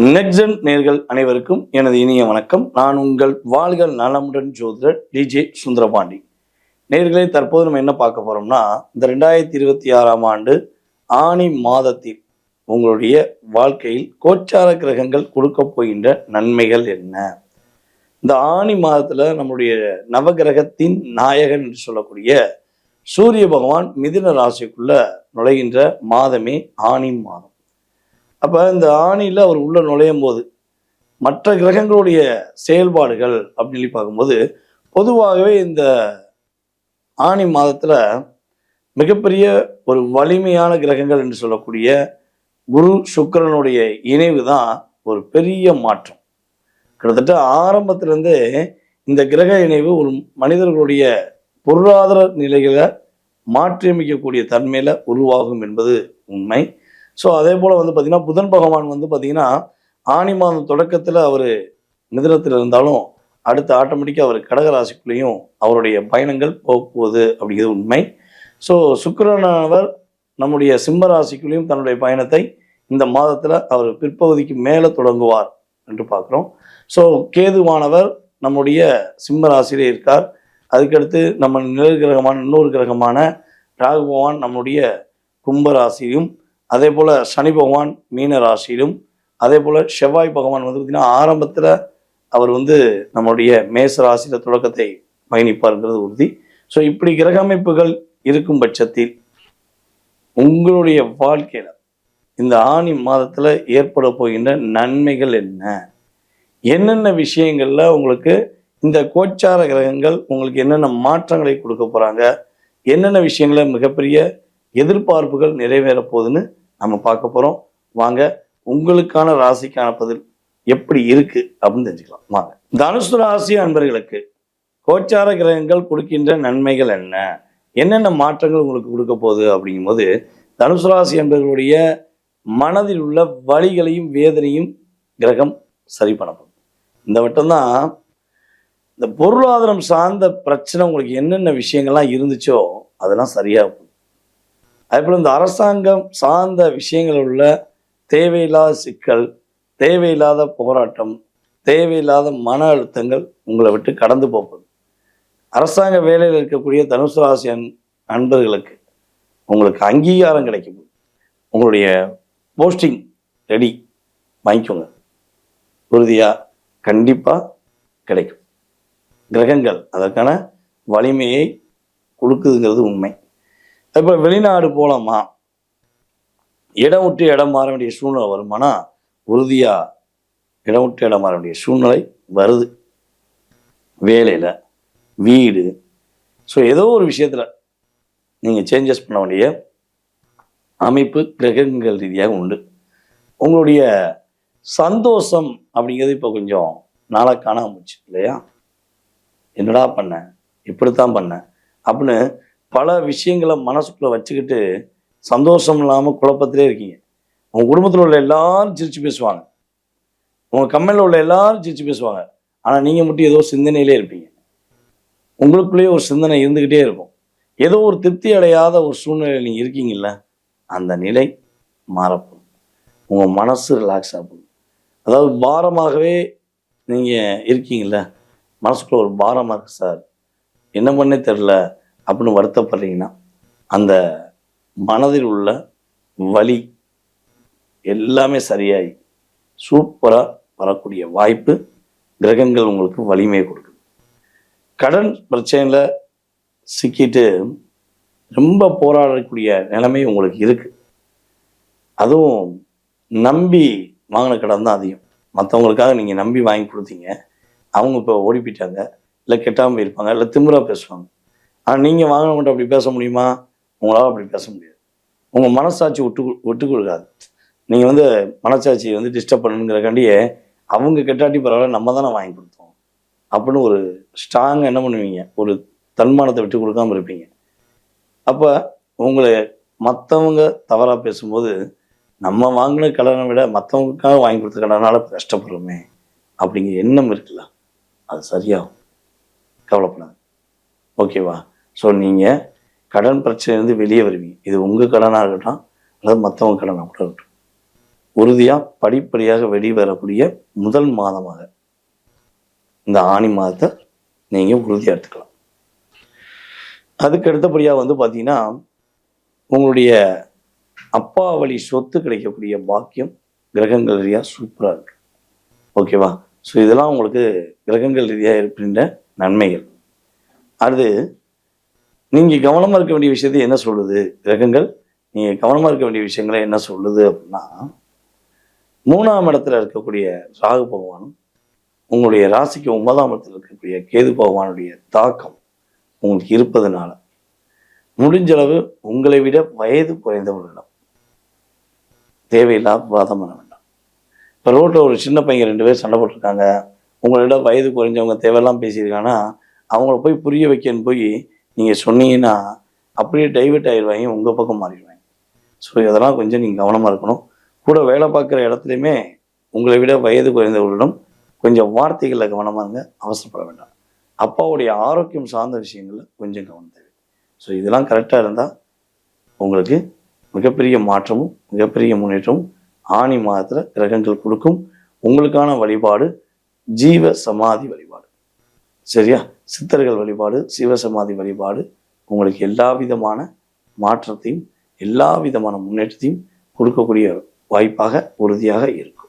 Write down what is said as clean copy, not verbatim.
Nexon நேர்கள் அனைவருக்கும் எனது இனிய வணக்கம். நான் உங்கள் வாழ்க நலமுடன் ஜோதிடர் டிஜே சுந்தரபாண்டி. நேர்களே, தற்போது நம்ம என்ன பார்க்க போறோம்னா, இந்த 2026ஆம் ஆண்டு ஆனி மாதத்தில் உங்களுடைய வாழ்க்கையில் கோச்சார கிரகங்கள் கொடுக்க போகின்ற நன்மைகள் என்ன? இந்த ஆனி மாதத்துல நம்முடைய நவகிரகத்தின் நாயகன் என்று சொல்லக்கூடிய சூரிய பகவான் மிதுன ராசிக்குள்ள நுழைகின்ற மாதமே ஆனி மாதம். அப்போ இந்த ஆணியில் அவர் உள்ள நுழையும் போது மற்ற கிரகங்களுடைய செயல்பாடுகள் அப்படின்னு பார்க்கும்போது, பொதுவாகவே இந்த ஆணி மாதத்தில் மிகப்பெரிய ஒரு வலிமையான கிரகங்கள் என்று சொல்லக்கூடிய குரு சுக்கிரனுடைய இணைவு தான் ஒரு பெரிய மாற்றம். கிட்டத்தட்ட ஆரம்பத்திலிருந்தே இந்த கிரக இணைவு ஒரு மனிதர்களுடைய பொருளாதார நிலைகளை மாற்றியமைக்கக்கூடிய தன்மையில் உருவாகும் என்பது உண்மை. ஸோ அதே போல் பார்த்திங்கன்னா புதன் பகவான் பார்த்திங்கன்னா ஆனி மாதம் தொடக்கத்தில் அவர் மிதுனத்தில் இருந்தாலும் அடுத்து ஆட்டோமேட்டிக்காக அவர் கடகராசிக்குள்ளேயும் அவருடைய பயணங்கள் போகுது அப்படிங்கிறது உண்மை. ஸோ சுக்கிரனவர் நம்முடைய சிம்ம ராசிக்குள்ளேயும் தன்னுடைய பயணத்தை இந்த மாதத்தில் அவர் பிற்பகுதிக்கு மேலே தொடங்குவார் என்று பார்க்குறோம். ஸோ கேதுவானவர் நம்முடைய சிம்ம ராசியிலே இருக்கார். அதுக்கடுத்து நம்ம நிழல் கிரகமான இன்னொரு கிரகமான ராகு பகவான் நம்முடைய கும்பராசியும், அதே போல் சனி பகவான் மீன ராசியிலும், அதே போல் செவ்வாய் பகவான் பார்த்திங்கன்னா ஆரம்பத்தில் அவர் நம்முடைய மேச ராசியில் தொடக்கத்தை பயணிப்பார்ங்கிறது உறுதி. ஸோ இப்படி கிரக அமைப்புகள் இருக்கும் பட்சத்தில் உங்களுடைய வாழ்க்கையில் இந்த ஆனி மாதத்தில் ஏற்பட போகின்ற நன்மைகள் என்ன? என்னென்ன விஷயங்களில் உங்களுக்கு இந்த கோச்சார கிரகங்கள் உங்களுக்கு என்னென்ன மாற்றங்களை கொடுக்க போகிறாங்க? என்னென்ன விஷயங்கள மிகப்பெரிய எதிர்பார்ப்புகள் நிறைவேற போகுதுன்னு நம்ம பார்க்க போகிறோம். வாங்க, உங்களுக்கான ராசிக்கான பதில் எப்படி இருக்கு அப்படின்னு தெரிஞ்சுக்கலாம். வாங்க. தனுசு ராசி அன்பர்களுக்கு கோச்சார கிரகங்கள் கொடுக்கின்ற நன்மைகள் என்ன, என்னென்ன மாற்றங்கள் உங்களுக்கு கொடுக்க போகுது அப்படிங்கும்போது, தனுசு ராசி அன்பர்களுடைய மனதில் உள்ள வலிகளையும் வேதனையும் கிரகம் சரி பண்ண போகுது. இந்த வட்டம்தான் இந்த பொருளாதாரம் சார்ந்த பிரச்சனை உங்களுக்கு என்னென்ன விஷயங்கள்லாம் இருந்துச்சோ அதெல்லாம் சரியாக போகுது. அதேபோல் இந்த அரசாங்கம் சார்ந்த விஷயங்கள் உள்ள தேவையில்லாத சிக்கல், தேவையில்லாத போராட்டம், தேவையில்லாத மன அழுத்தங்கள் உங்களை விட்டு கடந்து போகுது. அரசாங்க வேலையில் இருக்கக்கூடிய தனுசு ராசி அன்பர்களுக்கு உங்களுக்கு அங்கீகாரம் கிடைக்கும். உங்களுடைய போஸ்டிங் ரெடி, வாங்கிக்கோங்க, உறுதியாக கண்டிப்பாக கிடைக்கும். கிரகங்கள் அதற்கான வலிமையை கொடுக்குதுங்கிறது உண்மை. இப்போ வெளிநாடு போகலாமா, இடம் விட்டு இடம் மாற வேண்டிய சூழ்நிலை வருமானா, உறுதியாக இடம் விட்டு இடம் மாற வேண்டிய சூழ்நிலை வருது. வேலையில், வீடு, ஸோ ஏதோ ஒரு விஷயத்தில் நீங்கள் சேஞ்சஸ் பண்ண வேண்டிய அமைப்பு கிரகங்கள் ரீதியாக உண்டு. உங்களுடைய சந்தோஷம் அப்படிங்கிறது இப்போ கொஞ்சம் நாளாக காணாம போச்சு இல்லையா? என்னடா பண்ண, இப்படித்தான் பண்ண அப்படின்னு பல விஷயங்களை மனசுக்குள்ளே வச்சுக்கிட்டு சந்தோஷம் இல்லாமல் குழப்பத்திலே இருக்கீங்க. உங்கள் குடும்பத்தில் உள்ள எல்லாரும் சிரித்து பேசுவாங்க, உங்கள் கம்பெனியில் உள்ள எல்லாரும் சிரித்து பேசுவாங்க, ஆனால் நீங்கள் மட்டும் ஏதோ சிந்தனையிலே இருப்பீங்க. உங்களுக்குள்ளேயே ஒரு சிந்தனை இருந்துக்கிட்டே இருக்கும். ஏதோ ஒரு திருப்தி அடையாத ஒரு சூழ்நிலையில் நீங்கள் இருக்கீங்கல்ல, அந்த நிலை மாறப்போகும். உங்கள் மனசு ரிலாக்ஸ் ஆகும். அதாவது பாரமாகவே நீங்கள் இருக்கீங்கள, மனசுக்குள்ள ஒரு பாரமாக இருக்குது சார், என்ன பண்ணே தெரில அப்படின்னு வருத்தப்படுறீங்கன்னா, அந்த மனதில் உள்ள வலி எல்லாமே சரியாகி சூப்பராக வரக்கூடிய வாய்ப்பு கிரகங்கள் உங்களுக்கு வலிமையை கொடுக்குது. கடன் பிரச்சனையில் சிக்கிட்டு ரொம்ப போராடக்கூடிய நிலைமை உங்களுக்கு இருக்குது. அதுவும் நம்பி வாங்கின கடன் தான் அதிகம். மற்றவங்களுக்காக நீங்கள் நம்பி வாங்கி கொடுத்தீங்க, அவங்க இப்போ ஓடி போயிட்டாங்க, இல்லை கெட்டாமல் போயிருப்பாங்க, இல்லை திமிராக பேசுவாங்க. ஆனால் நீங்கள் வாங்கினவங்கள்ட்ட அப்படி பேச முடியுமா? உங்களால் அப்படி பேச முடியாது. உங்கள் மனசாட்சி விட்டு கொடுக்காது. நீங்கள் மனசாட்சியை டிஸ்டர்ப் பண்ணுங்கிறக்காண்டியே அவங்க கெட்டாட்டி பரவாயில்ல, நம்ம தானே வாங்கி கொடுத்தோம் அப்படின்னு ஒரு ஸ்ட்ராங்காக என்ன பண்ணுவீங்க, ஒரு தன்மானத்தை விட்டு கொடுக்காமல் இருப்பீங்க. அப்போ உங்களை மற்றவங்க தவறாக பேசும்போது, நம்ம வாங்கின கடனை விட மற்றவங்களுக்காக வாங்கி கொடுத்த கடனால கஷ்டப்படுறோமே அப்படிங்கிற எண்ணம் இருக்குல்ல, அது சரியாகும். கவலைப்படாது, ஓகேவா? ஸோ நீங்கள் கடன் பிரச்சனையிலேருந்து வெளியே வருவீங்க. இது உங்கள் கடனாக இருக்கட்டும் அல்லது மற்றவங்க கடனாக கூட இருக்கட்டும். உறுதியாக படிப்படியாக வெளிவரக்கூடிய முதல் மாதமாக இந்த ஆணி மாதத்தை நீங்கள் உறுதியாக எடுத்துக்கலாம். அதுக்கு அடுத்தபடியாக வந்து பார்த்தீங்கன்னா, உங்களுடைய அப்பா வழி சொத்து கிடைக்கக்கூடிய பாக்கியம் கிரகங்கள் ரீதியாக சூப்பராக இருக்கு. ஓகேவா? ஸோ இதெல்லாம் உங்களுக்கு கிரகங்கள் ரீதியாக இருக்கின்ற நன்மைகள். அது நீங்கள் கவனமாக இருக்க வேண்டிய விஷயத்தை என்ன சொல்லுது கிரகங்கள்? நீங்கள் கவனமாக இருக்க வேண்டிய விஷயங்களை என்ன சொல்லுது அப்படின்னா, 3ஆம் இடத்துல இருக்கக்கூடிய ராகு பகவானும் உங்களுடைய ராசிக்கு 9ஆம் இடத்துல இருக்கக்கூடிய கேது பகவானுடைய தாக்கம் உங்களுக்கு இருப்பதனால முடிஞ்சளவு உங்களை விட வயது குறைந்தவர்களிடம் தேவையில்லாத வாதம் பண்ண வேண்டாம். இப்போ ரோட்டில் ஒரு சின்ன பையன் 2 பேர் சண்டை போட்டிருக்காங்க, உங்களிடம் வயது குறைஞ்சவங்க தேவையெல்லாம் பேசியிருக்காங்கன்னா அவங்கள போய் புரிய வைக்கன்னு போய் நீங்கள் சொன்னீங்கன்னா அப்படியே டைவெர்ட் ஆயிடுவாங்க, உங்கள் பக்கம் மாறிடுவாங்க. ஸோ இதெல்லாம் கொஞ்சம் நீங்கள் கவனமாக இருக்கணும். கூட வேலை பார்க்குற இடத்துலையுமே உங்களை விட வயது குறைந்தவர்களிடம் கொஞ்சம் வார்த்தைகளில் கவனமாக இருங்க, அவசரப்பட வேண்டாம். அப்பாவுடைய ஆரோக்கியம் சார்ந்த விஷயங்களில் கொஞ்சம் கவனம் தேவை. ஸோ இதெல்லாம் கரெக்டாக இருந்தால் உங்களுக்கு மிகப்பெரிய மாற்றமும் மிகப்பெரிய முன்னேற்றமும் ஆணி மாதத்தில் கிரகங்கள் கொடுக்கும். உங்களுக்கான வழிபாடு ஜீவ சமாதி வழிபாடு, சரியா? சித்தர்கள் வழிபாடு, சிவசமாதி வழிபாடு உங்களுக்கு எல்லா விதமான மாற்றத்தையும் எல்லா விதமான முன்னேற்றத்தையும் கொடுக்கக்கூடிய வாய்ப்பாக உறுதியாக இருக்கும்.